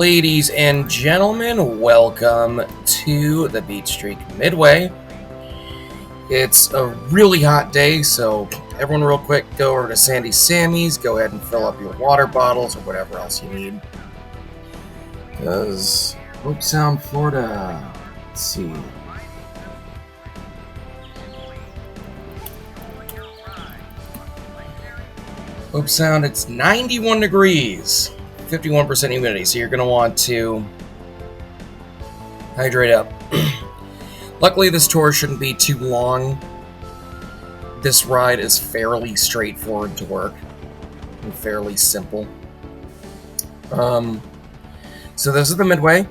Ladies and gentlemen, welcome to the Beat Streak Midway. It's a really hot day, so everyone real quick, go over to Sandy Sammy's, go ahead and fill up your water bottles or whatever else you need. Because Hope Sound, Florida, let's see. Hope Sound, it's 91 degrees. 51% humidity, so you're going to want to hydrate up. Luckily, this tour shouldn't be too long. This ride is fairly straightforward to work and fairly simple. So this is the Midway.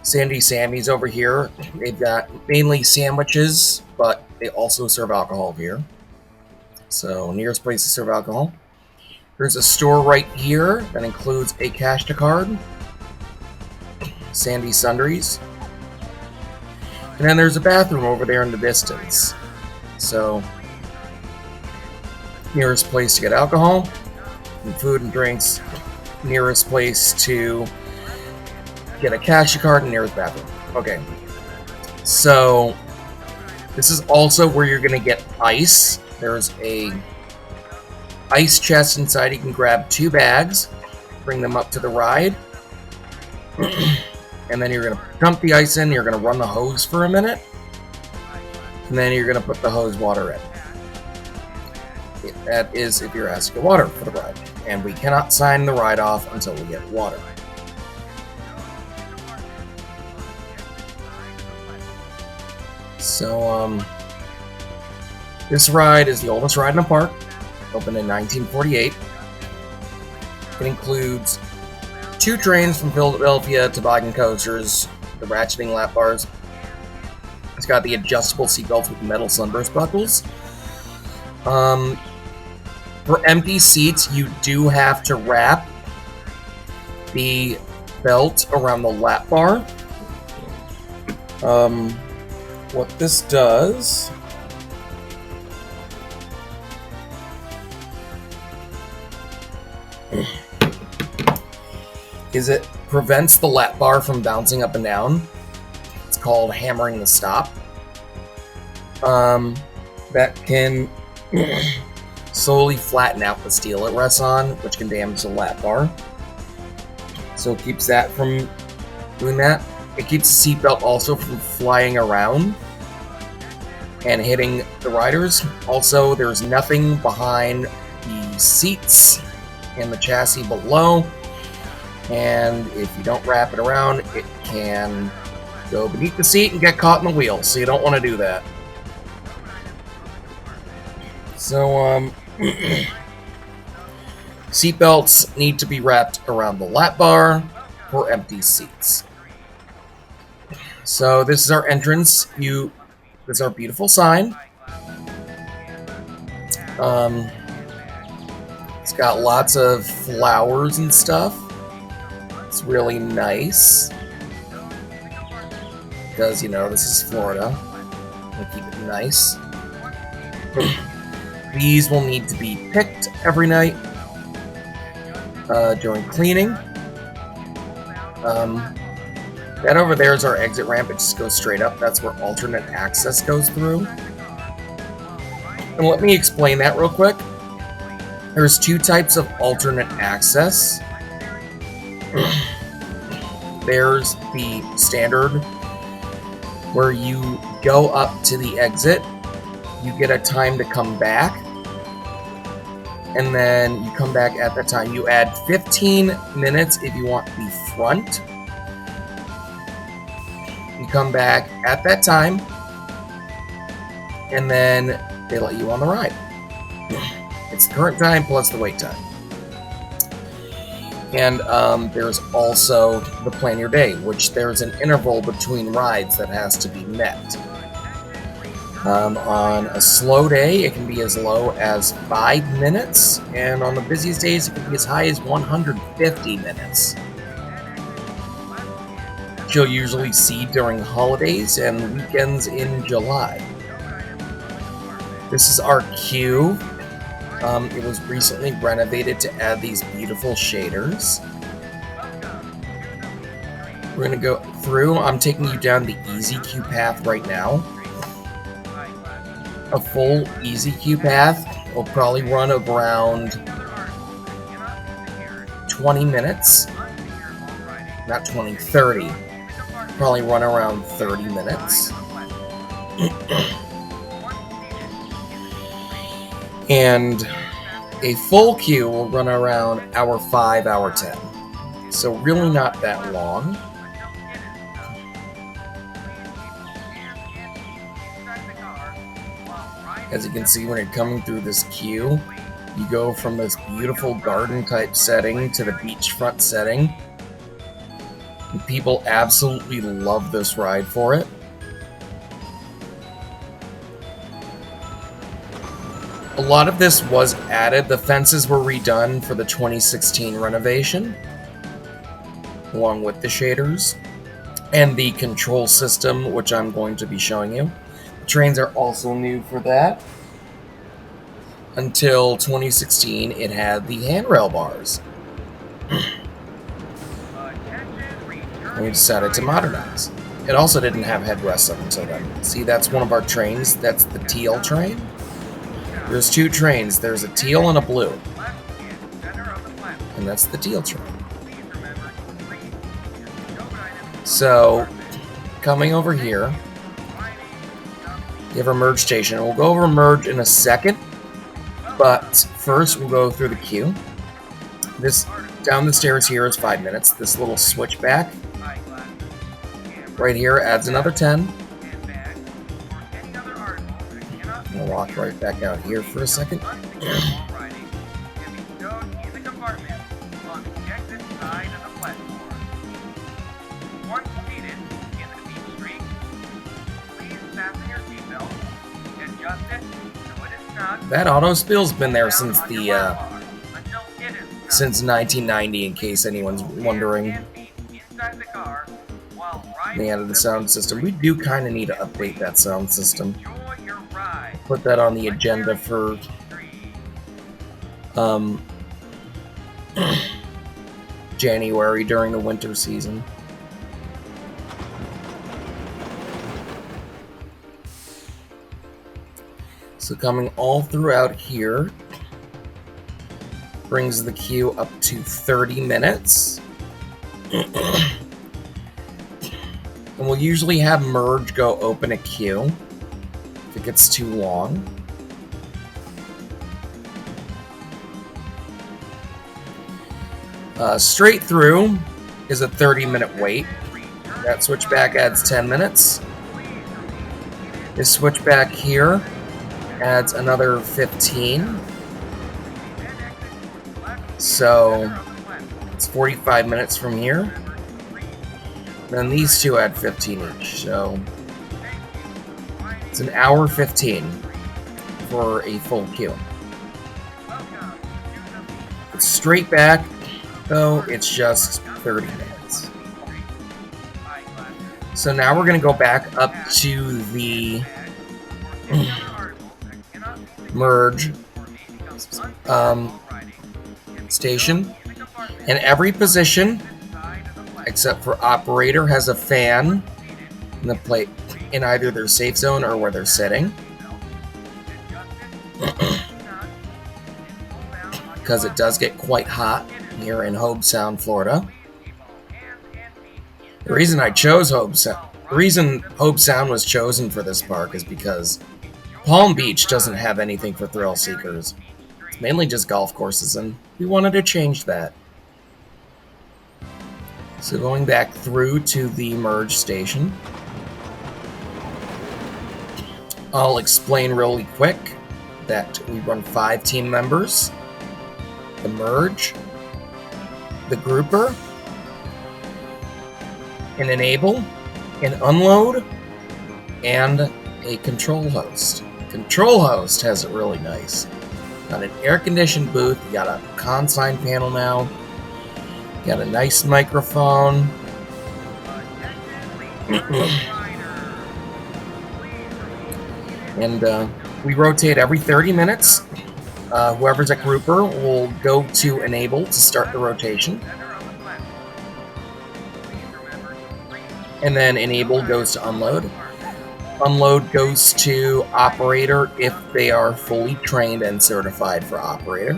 Sandy Sammy's over here. They've got mainly sandwiches, but they also serve alcohol here. So nearest place to serve alcohol. There's a store right here that includes a cash to card, Sandy Sundries, and then there's a bathroom over there in the distance. So, nearest place to get alcohol, and food and drinks, nearest place to get a cash to card, and nearest bathroom. Okay, so this is also where you're going to get ice. There's a ice chest inside. You can grab 2 bags, bring them up to the ride, and then you're going to dump the ice in. You're going to run the hose for a minute, and then you're going to put the hose water in. That is if you're asking for water for the ride, and we cannot sign the ride off until we get water. So, this ride is the oldest ride in the park. Opened in 1948. It includes 2 trains from Philadelphia, toboggan coasters, the ratcheting lap bars. It's got the adjustable seatbelts with metal sunburst buckles. For empty seats, you do have to wrap the belt around the lap bar. What this does is it prevents the lap bar from bouncing up and down. It's called hammering the stop. That can slowly flatten out the steel it rests on, which can damage the lap bar. So it keeps that from doing that. It keeps the seatbelt also from flying around and hitting the riders. Also, there's nothing behind the seats and the chassis below, and if you don't wrap it around, it can go beneath the seat and get caught in the wheel, so you don't want to do that. So, seatbelts need to be wrapped around the lap bar for empty seats. So this is our entrance. This is our beautiful sign. It's got lots of flowers and stuff. It's really nice. Because, this is Florida. We'll keep it nice. These will need to be picked every night during cleaning. That over there is our exit ramp. It just goes straight up. That's where alternate access goes through. And let me explain that real quick. There's 2 types of alternate access. There's the standard, where you go up to the exit, you get a time to come back, and then you come back at that time. You add 15 minutes if you want the front. You come back at that time, and then they let you on the ride. It's the current time plus the wait time. And there's also the plan your day, which there's an interval between rides that has to be met. On a slow day, it can be as low as 5 minutes, and on the busiest days, it can be as high as 150 minutes. Which you'll usually see during holidays and weekends in July. This is our queue. It was recently renovated to add these beautiful shaders. We're gonna go through. I'm taking you down the easy queue path right now. A full easy queue path will probably run around 20 minutes. Not 20, 30. Probably run around 30 minutes. And a full queue will run around hour 5, hour 10. So really not that long. As you can see, when you're coming through this queue, you go from this beautiful garden type setting to the beachfront setting. And people absolutely love this ride for it. A lot of this was added. The fences were redone for the 2016 renovation, along with the shaders and the control system, which I'm going to be showing you. The trains are also new for that. Until 2016, it had the handrail bars. And we decided to modernize. It also didn't have headrests up until then. See, that's one of our trains. That's the teal train. There's two trains. There's a teal and a blue. And that's the teal train. So, coming over here, you have a merge station. We'll go over merge in a second, but first we'll go through the queue. This down the stairs here is 5 minutes. This little switchback right here adds another 10. I'm gonna walk right back out here for a second. That auto spill's been there since the since 1990, in case anyone's wondering. They added the sound system. We do kind of need to update that sound system. Put that on the agenda for January during the winter season. So coming all throughout here brings the queue up to 30 minutes. And we'll usually have merge go open a queue if it gets too long. Straight through is a 30-minute wait. That switchback adds 10 minutes. This switchback here adds another 15. So it's 45 minutes from here. Then these two add 15 each, so it's an hour 15 for a full queue. It's straight back, though it's just 30 minutes. So now we're going to go back up to the merge station, and every position except for operator has a fan in the plate in either their safe zone or where they're sitting, because it does get quite hot here in Hobe Sound, Florida. The reason I chose Hobe Sound, the reason Hobe Sound was chosen for this park is because Palm Beach doesn't have anything for thrill seekers. It's mainly just golf courses, and we wanted to change that. So going back through to the merge station, I'll explain really quick that we run 5 team members: the merge, the grouper, an enable, an unload, and a control host. Control host has it really nice. Got an air-conditioned booth, you got a consign panel now, got a nice microphone. And we rotate every 30 minutes. Whoever's a grouper will go to enable to start the rotation. And then enable goes to unload. Unload goes to operator if they are fully trained and certified for operator.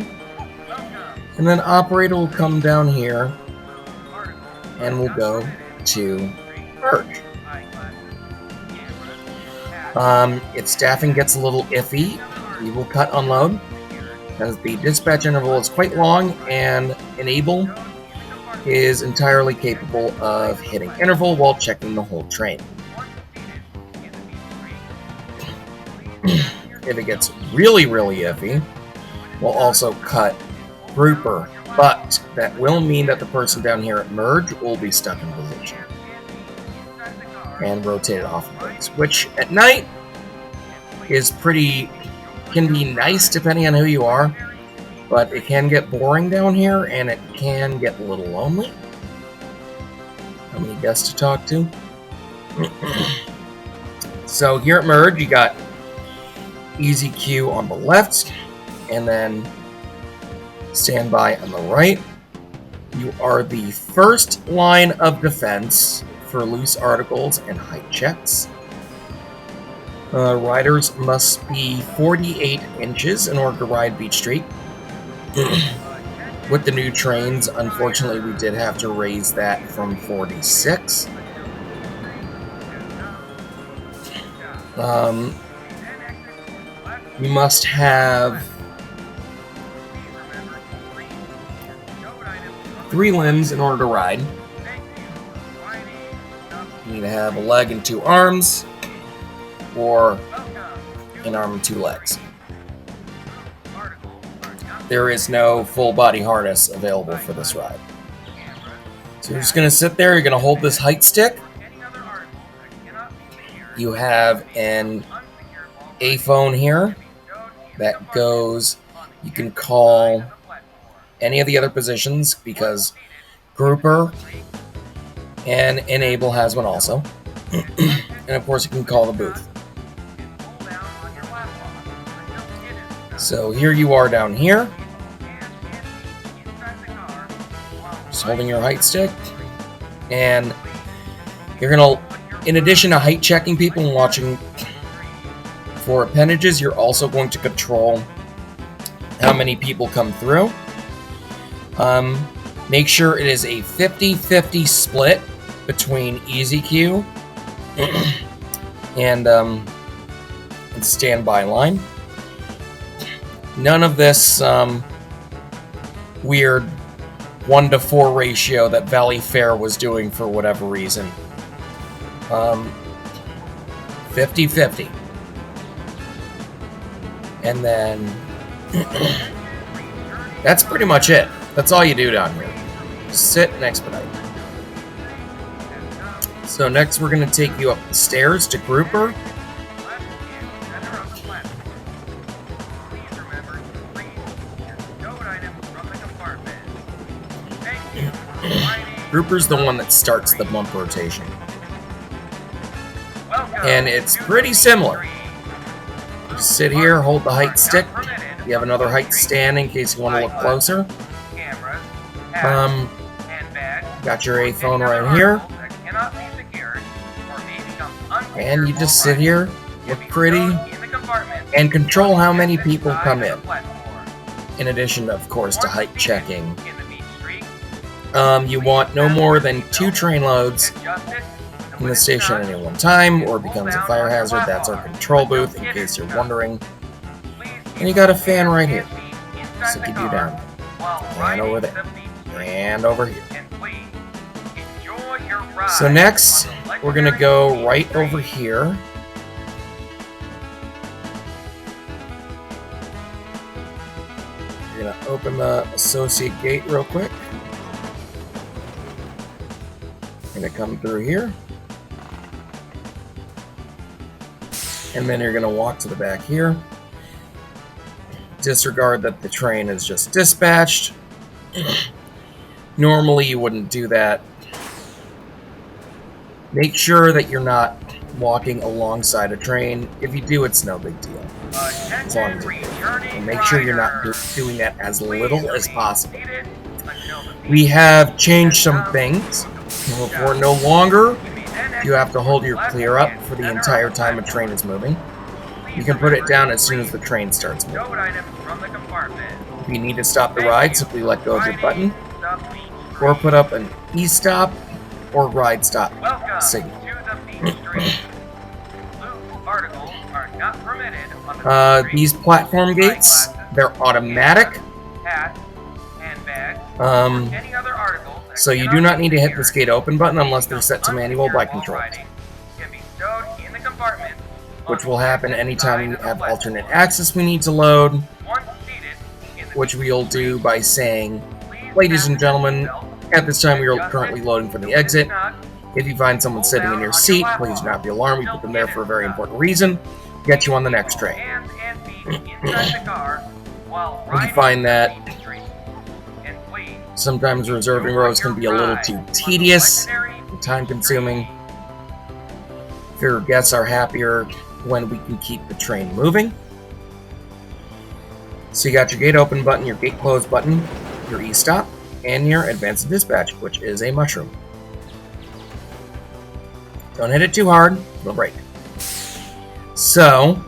And then operator will come down here and we'll go to merge. If staffing gets a little iffy, we will cut unload, because the dispatch interval is quite long and enable is entirely capable of hitting interval while checking the whole train. If it gets really, really iffy, we'll also cut grouper, but that will mean that the person down here at merge will be stuck in position and rotate off of things, which at night is can be nice depending on who you are, but it can get boring down here and it can get a little lonely. How many guests to talk to? So here at merge, you got easy queue on the left, and then standby on the right. You are the first line of defense for loose articles and height checks. Riders must be 48 inches in order to ride Beach Street. With the new trains, unfortunately, we did have to raise that from 46. You must have 3 limbs in order to ride. You need to have a leg and 2 arms, or an arm and 2 legs. There is no full body harness available for this ride. So you're just going to sit there, you're going to hold this height stick. You have an A phone here that goes, you can call any of the other positions because grouper and enable has one also. And of course you can call the booth. So here you are down here, just holding your height stick, and you're gonna, in addition to height checking people and watching for appendages, you're also going to control how many people come through. Make sure it is a 50-50 split between easy queue and standby line. None of this weird 1-to-4 ratio that Valley Fair was doing for whatever reason. 50-50. And then that's pretty much it. That's all you do down here. Sit and expedite. So next we're going to take you up the stairs to grouper. Grouper's the one that starts the bump rotation. And it's pretty similar. Just sit here, hold the height stick. You have another height stand in case you want to look closer. Got your A phone right here. And you just sit here, look pretty, and control how many people come in addition, of course, to height checking. You want no more than 2 train loads in the station at any one time, or it becomes a fire hazard. That's our control booth, in case you're wondering. And you got a fan right here, so keep you down. And over there. And over here. So next, we're going to go right over here. We're going to open the associate gate real quick. We're going to come through here. And then you're going to walk to the back here. Disregard that the train is just dispatched. Normally you wouldn't do that. Make sure that you're not walking alongside a train. If you do, it's no big deal. As long as you do. And make sure you're not doing that as little as possible. We have changed some things. We're no longer You have to hold your clear up for the entire time a train is moving. You can put it down as soon as the train starts moving. If you need to stop the ride, simply let go of your button, or put up an E-stop or ride stop signal. These platform gates, they're automatic. So you do not need to hit this gate open button unless they're set to manual by controls, which will happen anytime we have alternate access we need to load, which we'll do by saying, "Ladies and gentlemen, at this time we are currently loading for the exit. If you find someone sitting in your seat, please do not be alarmed. We put them there for a very important reason. Get you on the next train." We find that sometimes reserving rows can be a little too tedious and time-consuming. Your guests are happier when we can keep the train moving. So you got your gate open button, your gate close button, your E-stop, and your advanced dispatch, which is a mushroom. Don't hit it too hard, it'll break. So,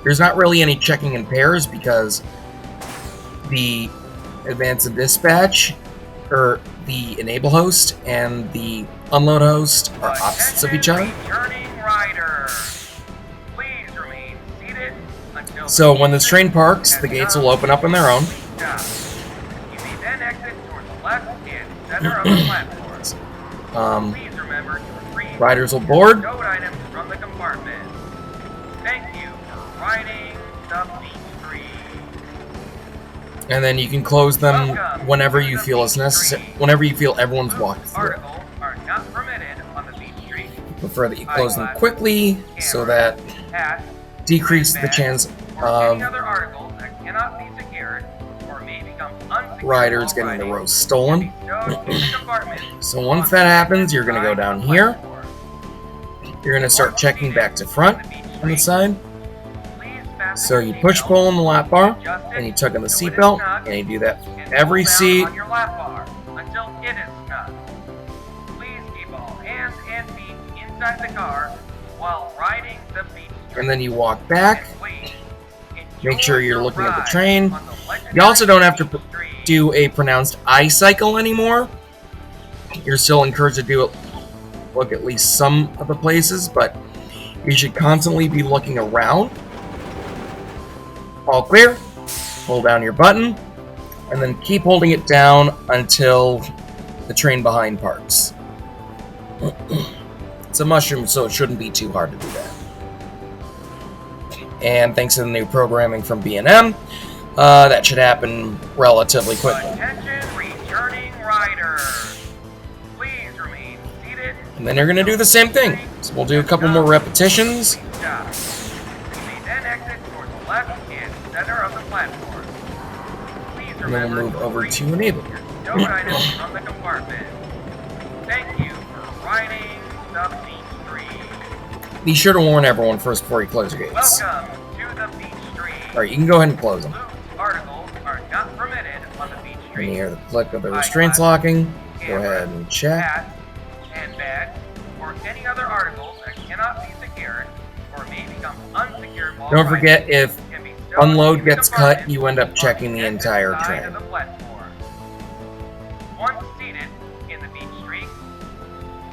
there's not really any checking in pairs because the advanced dispatch, or the enable host and the unload host, are opposites of each other. So when this train parks, the gates will open up on their own. Riders will board. And then you can close them whenever you feel is necessary, whenever you feel everyone's walked through. Prefer that you close them quickly so that decrease the chance of riders getting the rows stolen. So once that happens, you're going to go down here. You're going to start checking back to front on the side. So you push pull on the lap bar, and you tug on the seatbelt, and you do that for every seat. And then you walk back. Make sure you're looking at the train. You also don't have to do a pronounced eye cycle anymore. You're still encouraged to do it. Look at least some of the places, but you should constantly be looking around. All clear. Hold down your button, and then keep holding it down until the train behind parks. It's a mushroom, so it shouldn't be too hard to do that. And thanks to the new programming from B&M, that should happen relatively quickly. And then you're going to do the same thing. So we'll do a couple more repetitions. And then we'll move over to enable. Be sure to warn everyone first before you close your gates. Alright, you can go ahead and close them. And you hear the click of the restraints locking. Go ahead and check. Don't forget, if unload gets cut, you end up checking the entire train. Once seated in the beach streak,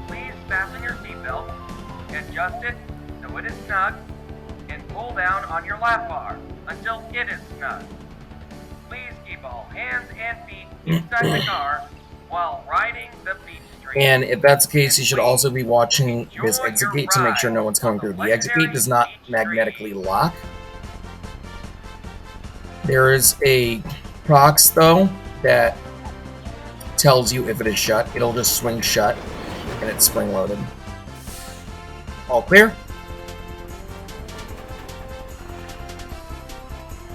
please fasten your seatbelt, adjust it so it is snug, and pull down on your lap bar until it is snug. Please keep all hands and feet inside the car while riding the beach streak. And if that's the case, you should also be watching this exit gate to make sure no one's coming through. The exit gate does not magnetically lock. There is a prox, though, that tells you if it is shut. It'll just swing shut, and it's spring-loaded. All clear?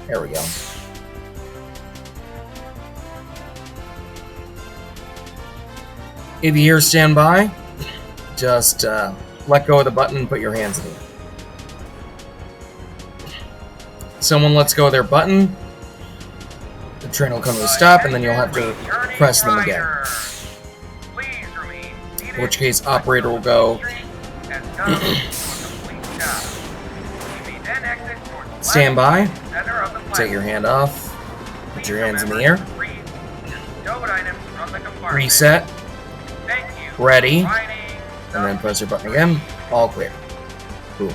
There we go. If you hear stand by, just let go of the button and put your hands in it. Someone lets go of their button, the train will come to a stop, and then you'll have to press them again. In which case, operator will go stand by, take your hand off, put your hands in the air, reset, ready, and then press your button again. All clear. Cool.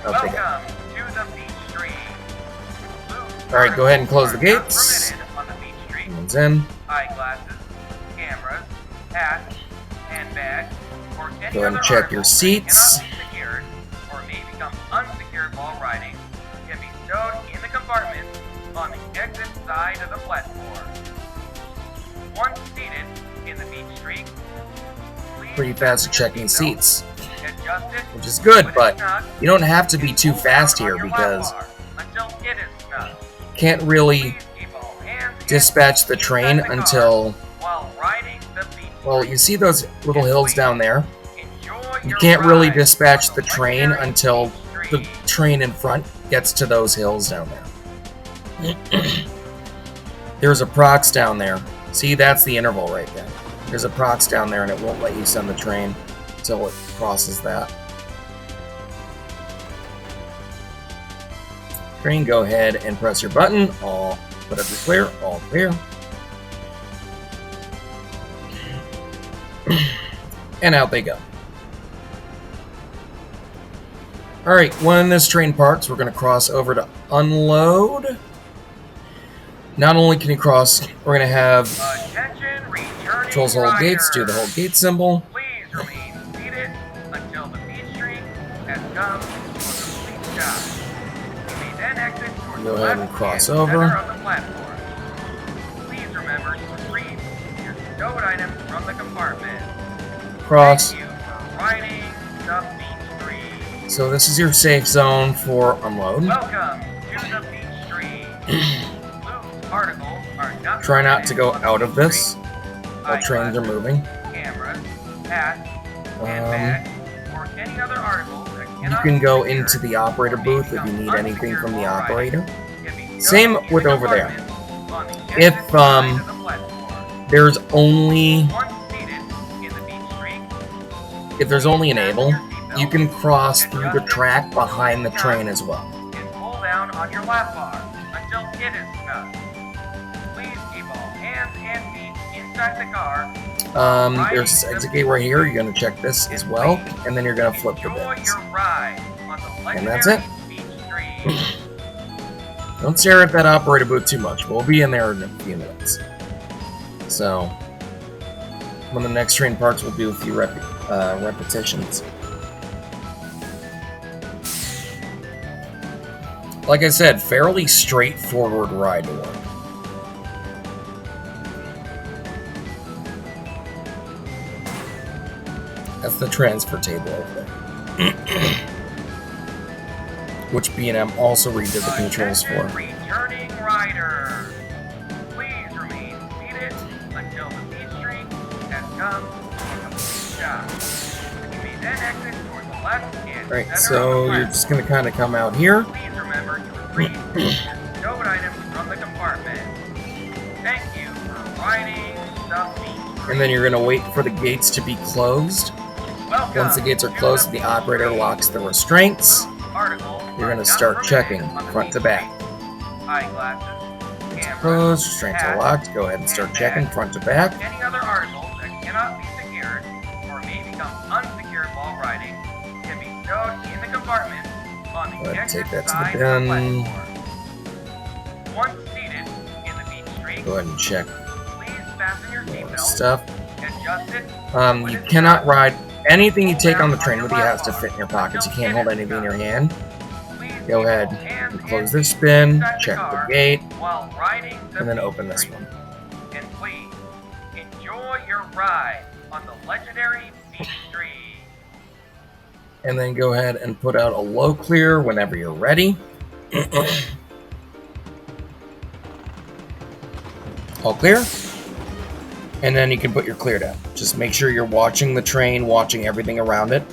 Up they go. Alright, go ahead and close the gates. Everyone's in. Eyeglasses, cameras, hats, handbags, or any Go ahead and other check your article seats. that cannot be secured or may become unsecured while riding can be stowed in the compartment on the exit side of the platform. Once seated in the beach streak, please Pretty fast at checking seats, adjust it which is good, when but it's snug, you don't have to be and too pull fast down here on your because lap bar until it is snug. can't really Please keep all hands and dispatch the feet train inside the car until, while riding the beach well, you see those little hills down there? Enjoy You your can't really ride dispatch on the train legendary until beach the streak. train in front gets to those hills down there. There's a prox down there. See, that's the interval right there. There's a prox down there, and it won't let you send the train until it crosses that. Train, go ahead and press your button. All, whatever, clear. All clear. And out they go. Alright, when this train parks, we're going to cross over to unload. Not only can you cross, we're going to have Attention, returning controls hold gates, do the riders. hold gate symbol. Please remain seated until the beach streak has come to a complete stop. You may then exit towards Go the ahead left and cross hand over. center of the platform. Please remember to retrieve your stowed items from the compartment. Cross. Thank you for riding the beach streak. So this is your safe zone for unload. Welcome to the beach streak. Loose articles are not Try not to go permitted out on of the this street. while trains are moving. Cameras, hats, handbags, or any other articles that You cannot can be go secured into the or operator may booth if become you need anything from the unsecured while operator. riding can be Same stowed in with the over there. compartment on the If, exit side of the platform. There's only, Once seated in the beach streak, if there's only an fasten able, your seatbelt you can cross and through the adjust it track behind the when it's train snug, as well. and pull down on your lap bar until it is snug. Please keep all hands and feet inside the car. There's this exit gate right here. You're going to check this as well, and then you're going to flip the Enjoy bins. your ride on the And that's it. legendary beach streak. Don't stare at that operator booth too much. We'll be in there in a few minutes. So, when the next train parks, we'll do a few repetitions. Like I said, fairly straightforward ride to work. That's the transfer table over there. Which B&M also redid the controls for. Attention returning riders. Please remain seated until the beach streak has come to a complete stop. You may then exit towards the left and Right, center so of the you're just going to kind of come out here. Please remember to retrieve your stowed items from the compartment. Thank you for riding the beach streak. And then you're going to wait for the gates to be closed. Welcome Once the gates are to closed, the beach operator streak. locks the restraints. Articles You're are going to not start permitted checking on the front beach to back. streak. Eyeglasses, cameras, Closed, restraints are hats, locked. Go ahead and start checking front to back. any other articles that cannot be secured or may become unsecured while riding can be stowed in the compartment on Go the ahead and exit take that to the side bin. of the platform. Once seated in the beach streak, Go ahead and check please fasten your all this seatbelt, stuff. adjust it. You cannot ride anything you take on the train with you has to fit in your pockets. You can't hold anything in your hand. Please Go keep ahead all hands and close and this feet bin, inside check the car gate, while riding the and then beach open this streak. one. And please enjoy your ride on the legendary beach streak. And then go ahead and put out a low clear whenever you're ready. All clear. And then you can put your clear down. Just make sure you're watching the train, watching everything around it.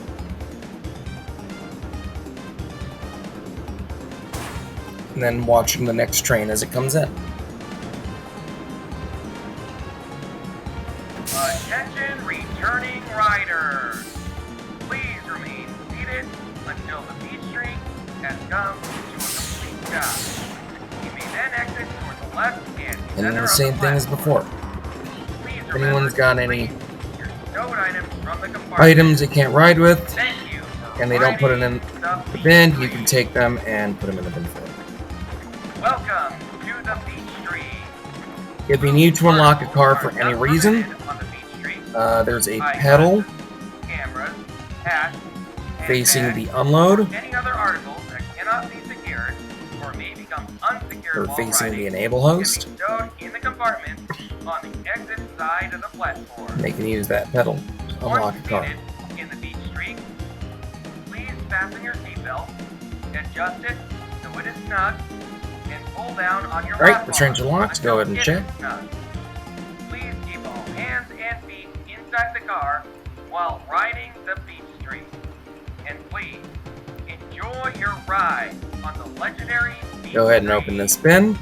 And then watching the next train as it comes in. until the beach streak has come to a complete stop. You may then exit toward the left and And center the of same the thing as platform. before. Please If anyone's got any your stowed items from the compartment. items they can't ride with, Thank you for and they don't put it in riding the bin, you can take them and put them in the bin for them. Welcome to the beach street. If you need to unlock a car for any reason, there's a pedal cameras, hats, facing the unload, any other articles that cannot be secured or may become unsecured or while facing riding the enable can be host. stowed in the compartment on the exit side of the platform. They can use that pedal to unlock Once a car. seated in the beach street, please fasten your seatbelt, adjust it so it is snug, and pull down on your Alright, lap the train's bar unlocked. Go ahead and until it check. is snug. Please keep all hands and feet inside the car while riding the beach street. And please, enjoy your ride on the legendary beach Go ahead and street. open this bin.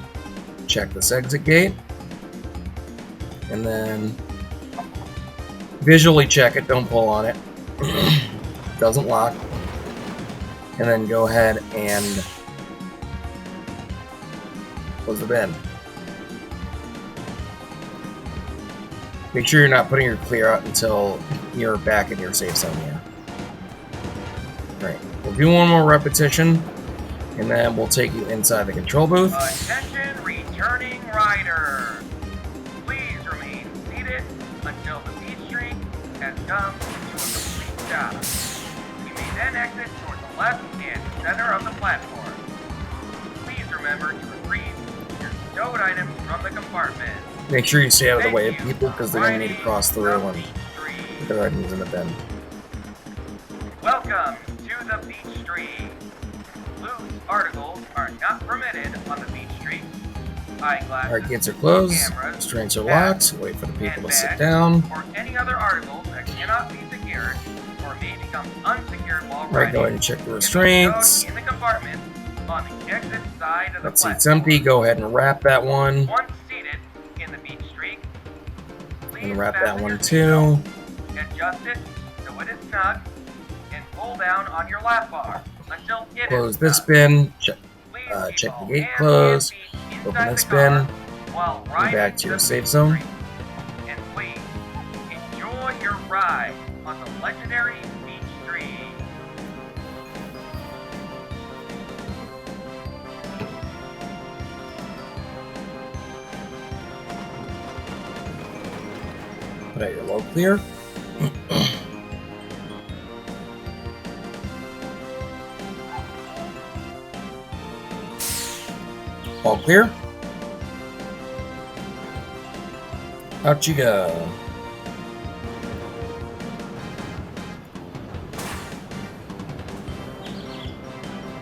Check this exit gate. And then visually check it. Don't pull on it. Doesn't lock. And then go ahead and close the bin. Make sure you're not putting your clear out until you're back in your safe zone here. Alright, we'll do one more repetition, and then we'll take you inside the control booth. Attention returning riders. Please remain seated until the beach street has come to a complete stop. You may then exit toward the left and center of the platform. Please remember to retrieve your stowed items from the compartment. Make sure you stay out of the way of Thank you people because they're going to need to cross through the and beach street. put their items in the bin. Welcome to the beach street. Loose articles are not permitted on the beach street. Eyeglasses, Alright, gates are closed. cameras, Restraints are hats, locked. Wait for the people to sit handbags, down. or any other articles that cannot be secured or may become unsecured while Alright, riding go ahead and check the can be restraints. stowed in the compartment on the exit side of the That seat's platform. empty. Go ahead and wrap that one. Once seated in the beach street, please And wrap that fasten one your too. seatbelt, adjust it so it is snug, and pull down on your lap bar until it Close is this snug. bin. Check Please keep check the all gate hands closed. and feet Open inside this the car bin. while Go riding back to your the safe beach zone. street. And please, enjoy your ride on the legendary beach street. Put out your low clear. All clear. Out you go.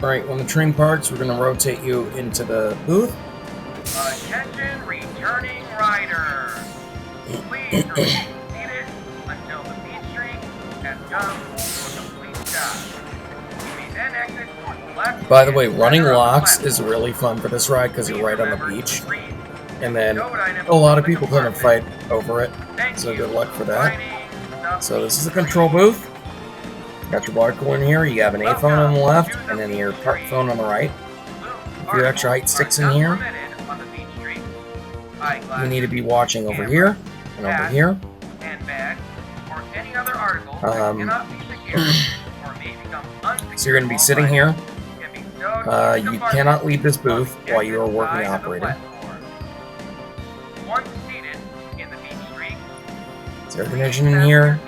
Alright, when the train parks, we're going to rotate you into the booth. Attention returning riders. Please remain seated until the beach street has come to a complete stop. You may then exit toward the left. By the way, and running center of the locks platform. is really fun for this ride because you're right on the Please beach. remember to And then stowed items a lot of from the people come and compartment. fight over it. Thank So you good luck for for that. riding the So this is the beach control street. booth. Got your water cooler in here. You have an A phone on the left, and then your park phone on the right. A few extra height sticks in here. You need to be watching over here and over here. So you're going to be sitting here. You cannot leave this booth while you are working operating. Once seated in the beach street, There's air conditioning in here.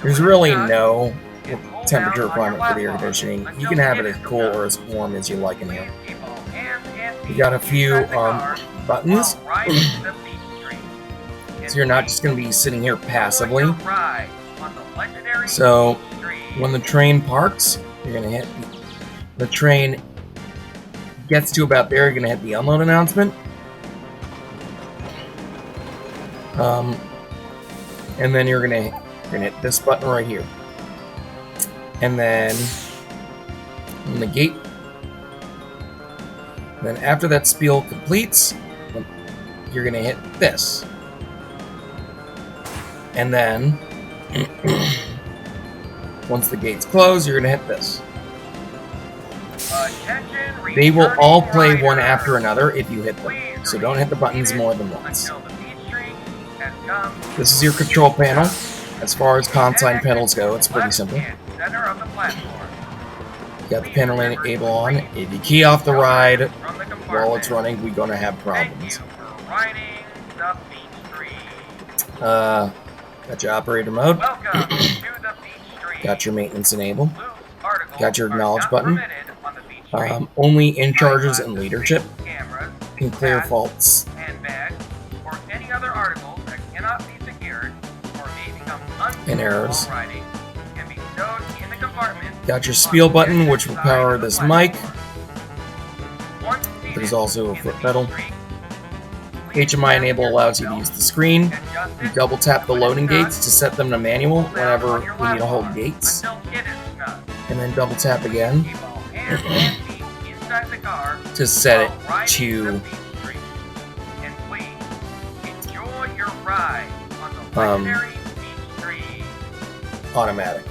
There's really no temperature requirement for the air conditioning. You can have it as cool or as warm as you like in here. You got a few buttons, so you're not just going to be sitting here passively. So when the train parks, you're going to hit the train gets to about there, you're going to hit the unload announcement. And then you're going to hit this button right here. And then on the gate. Then after that spiel completes, you're going to hit this. And then Once the gates close, you're going to hit this. Attention, They will all play returning one riders. after another if you hit them. Please So don't hit the buttons remain more than once. until the beat streak has come This is your control panel. As far as consign and pedals go, it's pretty left simple. and center of the platform. You got the panel enable on. If you key off the ride From the while it's compartment. running, we're going to have Thank you problems. for riding the beat streak. Got your operator mode. Welcome to the beat streak. Got your maintenance enabled. Loose articles got your are acknowledge not button. permitted on the beat streak. Only in charges and leadership Cameras, can clear hats, faults. handbags, or any other articles that cannot be secured or may become unsecured And errors. while riding can be stowed in the compartment. Got your spiel on the button, which will side power of the this platform. mic. Once seated There's also a in the foot beat pedal. streak, please HMI enable allows you to use the screen. adjust You it double tap the when it's loading snug, gates to set them to manual hold down whenever on your we need to lap hold bar gates. until it is snug. And then double tap again Keep all hands and feet inside the car to set it while riding the to beat streak. And please enjoy your ride on the legendary beat streak. automatic.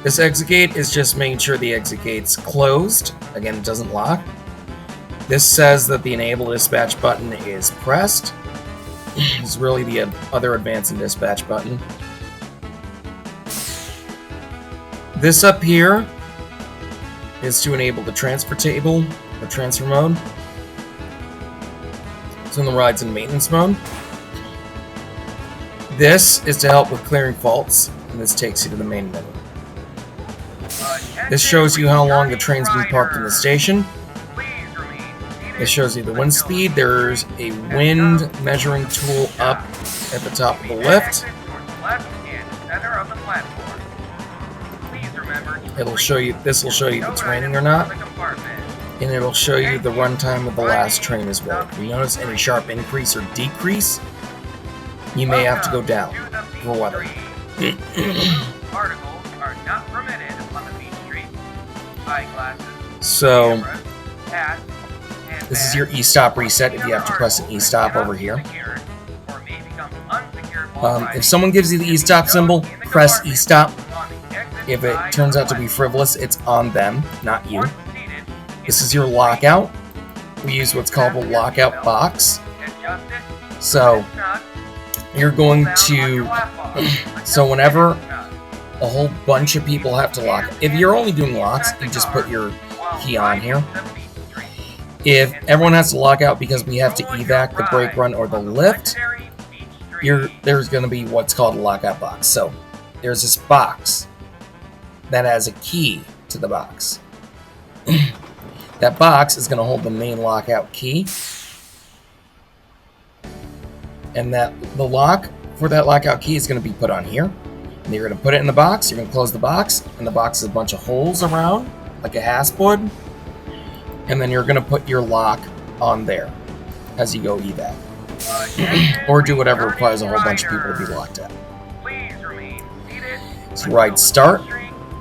This exit gate is just making sure the exit gate's closed. Again, it doesn't lock. This says that the enable dispatch button is pressed. It's really the other advance and dispatch button. This up here is to enable the transfer table, the transfer mode. So in the rides and maintenance mode. This is to help with clearing faults, and this takes you to the main menu. This shows you how long the train's been parked in the station. It shows you the wind speed. There's a wind measuring tool up at the top of the lift. It'll show you, this will show you if it's raining or not, and it'll show you the runtime of the last train as well. If you notice any sharp increase or decrease, you may have to go down for weather. Articles are not permitted on the beach street. Eyeglasses, So cameras, hats, this is your e-stop reset if you have to press an e-stop over here. If someone gives you the e-stop symbol, press e-stop. If it turns out to be frivolous, it's on them, not you. This is your lockout. We use what's called a lockout box. So you're going to, so whenever a whole bunch of people have to lock, if you're only doing locks, you just put your key on here. If everyone has to lock out because we have to evac the brake run or the lift, there's going to be what's called a lockout box. So there's this box that has a key to the box. That box is going to hold the main lockout key. And that the lock for that lockout key is going to be put on here. And you're going to put it in the box. You're going to close the box. And the box has a bunch of holes around, like a hasp would. And then you're going to put your lock on there as you go evac. Or do whatever requires a whole bunch of people to be locked at. So ride start,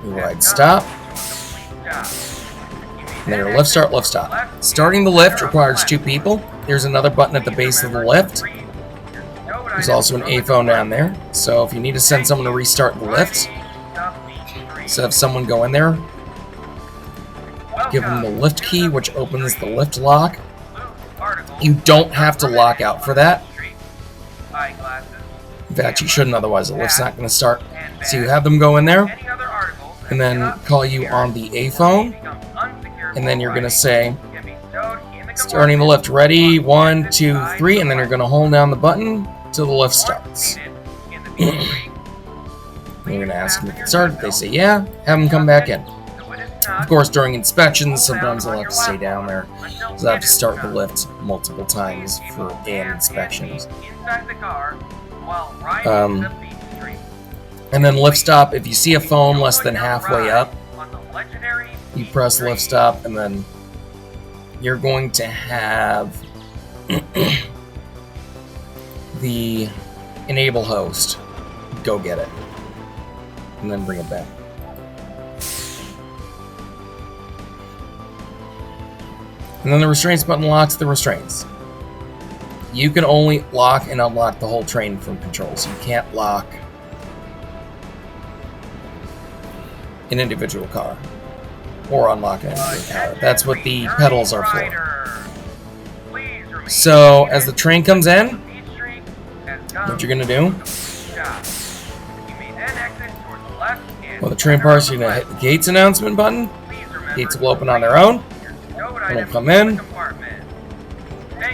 you ride stop, and then your lift start, lift stop. Starting the lift requires 2 people. There's another button at the base of the lift. There's also an A phone down there. So if you need to send someone to restart the lift, so have someone go in there, give them the lift key, which opens the lift lock. You don't have to lock out for that. In fact, you shouldn't, otherwise the lift's not going to start. So you have them go in there, and then call you on the A phone, and then you're going to say, starting the lift, ready, 1, 2, 3, and then you're going to hold down the button till the lift starts. You're going to ask them if it started. If they say yeah, have them come back in. Of course, during inspections, sometimes they'll have to stay down there, so they have to start the lift multiple times for AM inspections. And then lift stop, if you see a phone less than halfway up, you press lift stop, and then you're going to have the enable host go get it, and then bring it back. And then the restraints button locks the restraints. You can only lock and unlock the whole train from controls. You can't lock an individual car. Or unlock an individual car. That's what the pedals are for. So, as the train comes in, what you're going to do, well, the train parts, you're going to hit the gates announcement button. Gates will open on their own. It'll come in.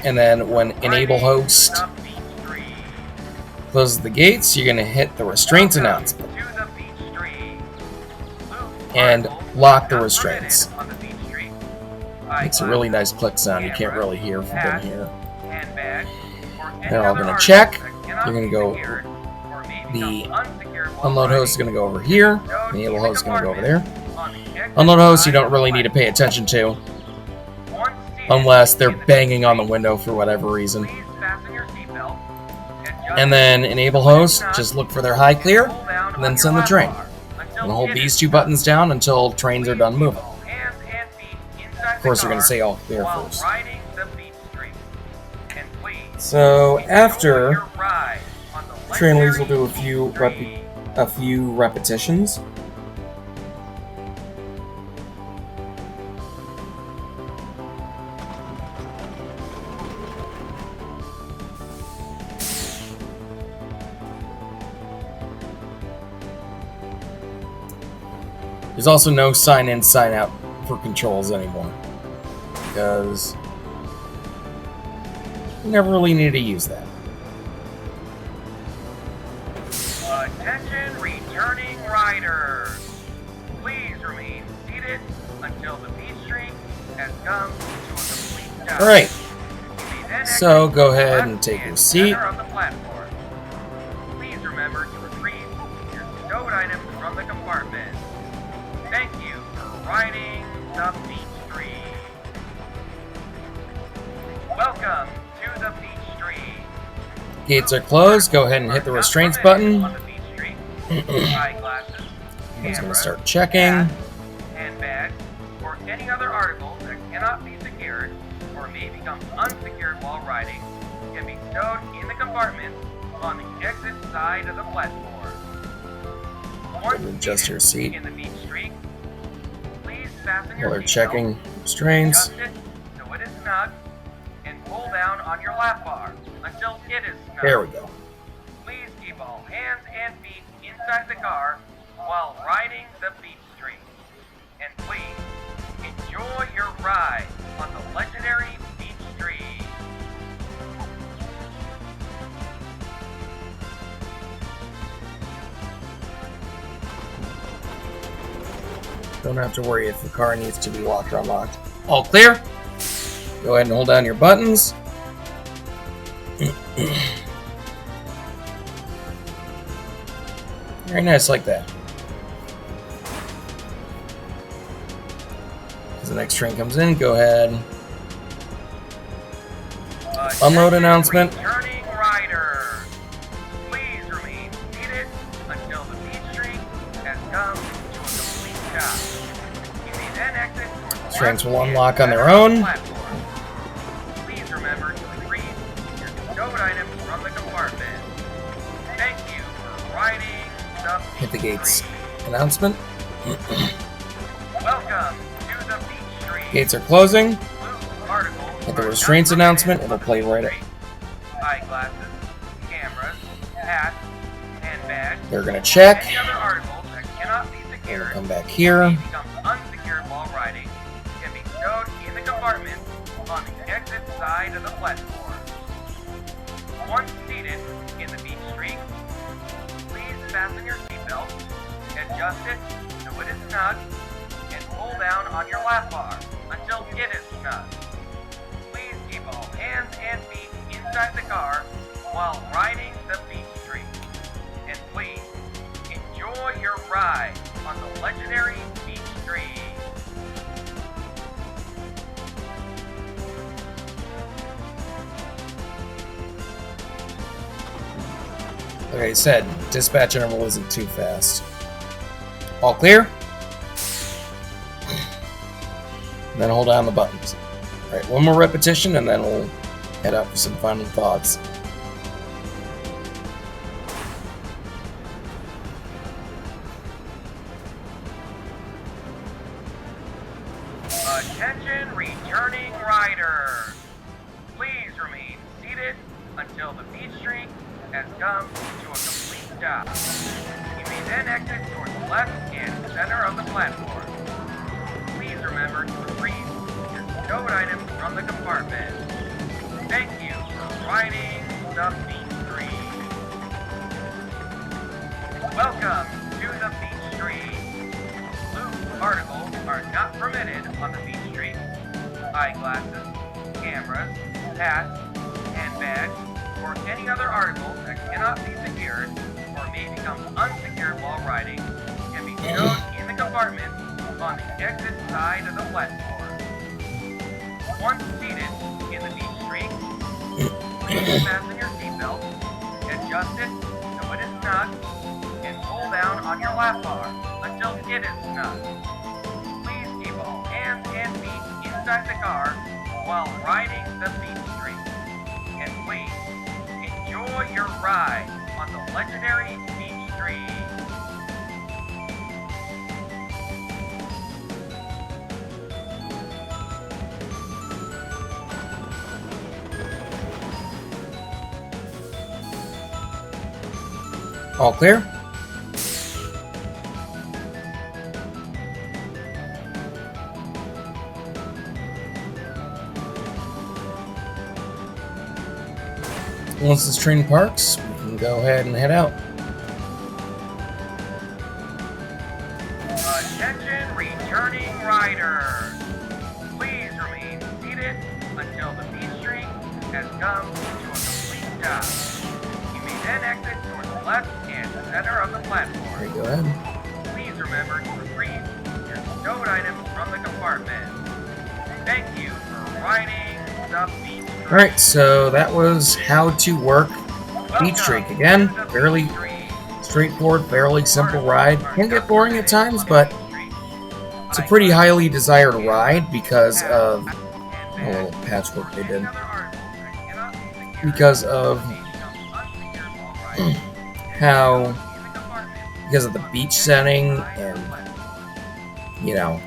And then when Enable Host closes the gates, you're going to hit the Restraints announcement. And lock the restraints. Makes a really nice click sound. You can't really hear from in here. They're all going to check. You're going to go. The unload host is going to go over here. The enable host is going to go over there. Unload host you don't really need to pay attention to, unless they're banging on the window for whatever reason. And then enable host, just look for their high clear, and then send the train. And hold these two buttons down until trains are done moving. Of course, you're going to say all clear first. So after train leaves, we'll do a few repetitions. There's also no sign in, sign out for controls anymore, because you never really needed to use that. Attention returning riders. Please remain seated until the beat streak has come to a complete stop. Alright, so go ahead and take your seat. Please remember to retrieve your stowed items from the compartment. Thank you for riding the Beach Street. Welcome to the Beach Street. Gates are closed. Go ahead and hit the restraints button. He's going to start checking. Handbags, or any other articles that cannot be secured or may become unsecured while riding can be stowed in the compartments on the exit side of the platform. Once Adjust your seat. in the Beach Street, please fasten While your they're seatbelt, checking restraints. adjust it so it is snug, and pull down on your lap bar until it is snug. There we go. Please keep all hands and feet inside the car while riding the Beach Street. And please, enjoy your ride on the legendary Beach Street. Don't have to worry if the car needs to be locked or unlocked. All clear. Go ahead and hold down your buttons. Very nice, like that. As the next train comes in, go ahead. Unload announcement. Returning riders, please remain seated until the Beach Street has come to a complete stop. You may then exit towards the Trains will left unlock on and their center of own. the platform. Please remember to retrieve your stowed items from the compartment. Thank you for riding the Hit the Beach gates Street. announcement. Welcome to the Beach Street. Gates are closing. Blue articles Hit the are restraints not announcement. permitted It'll play on the right Beach Street. Eyeglasses, cameras, hats, handbags, They're going to check. any other articles that cannot be They'll secured come back may here. become unsecured while riding can be stowed in the compartment on the exit side of the platform. Once seated in the Beach Street, please fasten your seatbelt, adjust it so it is snug, and pull down on your lap bar until it is snug. Please keep all hands and feet inside the car while riding the Beach Street. And please, enjoy your ride on the legendary Beach Street. Like I said, dispatch interval isn't too fast. All clear? And then hold down the buttons. Alright, one more repetition and then we'll head out for some final thoughts. Attention returning riders! Please remain seated until the beach streak has come to a complete stop. You may then exit towards the left and center of the platform. Please remember to retrieve your stowed items from the compartment. Thank you for riding the beach streak. Welcome to the beach streak. Loose articles are not permitted on the beach streak. Eyeglasses, cameras, hats, handbags, or any other articles that cannot be secured or may become unsecured while riding can be stowed in the compartment on the exit side of the platform. Once seated in the beach streak, please fasten your seatbelt, adjust it so it is snug, and pull down on your lap bar until it is snug. Please keep all hands and feet inside the car while riding the beach streak. And please, enjoy your ride on the legendary beach streak. All clear? Once this train parks, we can go ahead and head out. Attention returning riders! Please remain seated until the beach streak has come to a complete stop. You may then exit towards the left and center of the platform. There you go ahead. Please remember to retrieve your stowed items from the compartment. Thank you for riding the beach streak. Alright, so that was how to work Beach Streak. Again, fairly straightforward, fairly simple ride. Can get boring at times, but it's a pretty highly desired ride because of a little patchwork they did. Because of because of the beach setting, and you know,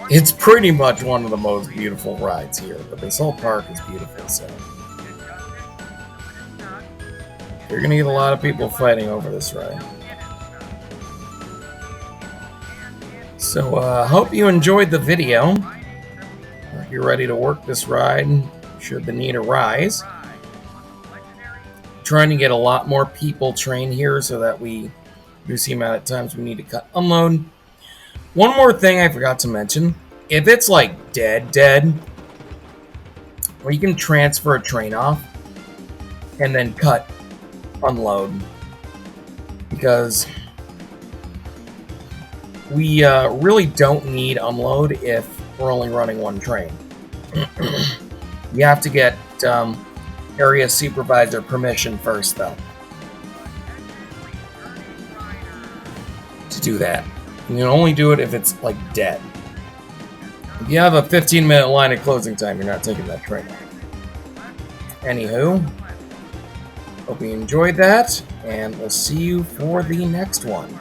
it's pretty much one of the most beautiful rides here. But this whole park is beautiful, so you're gonna get a lot of people fighting over this ride. So hope you enjoyed the video. If you're ready to work this ride, should the need arise. Trying to get a lot more people trained here so that we reduce the amount of times we need to cut unload. One more thing I forgot to mention. If it's like dead, where you can transfer a train off and then cut unload, because we really don't need unload if we're only running one train. You have to get area supervisor permission first, though, to do that. You can only do it if it's like dead. If you have a 15-minute line of closing time, you're not taking that train. Anywho, hope you enjoyed that, and we'll see you for the next one.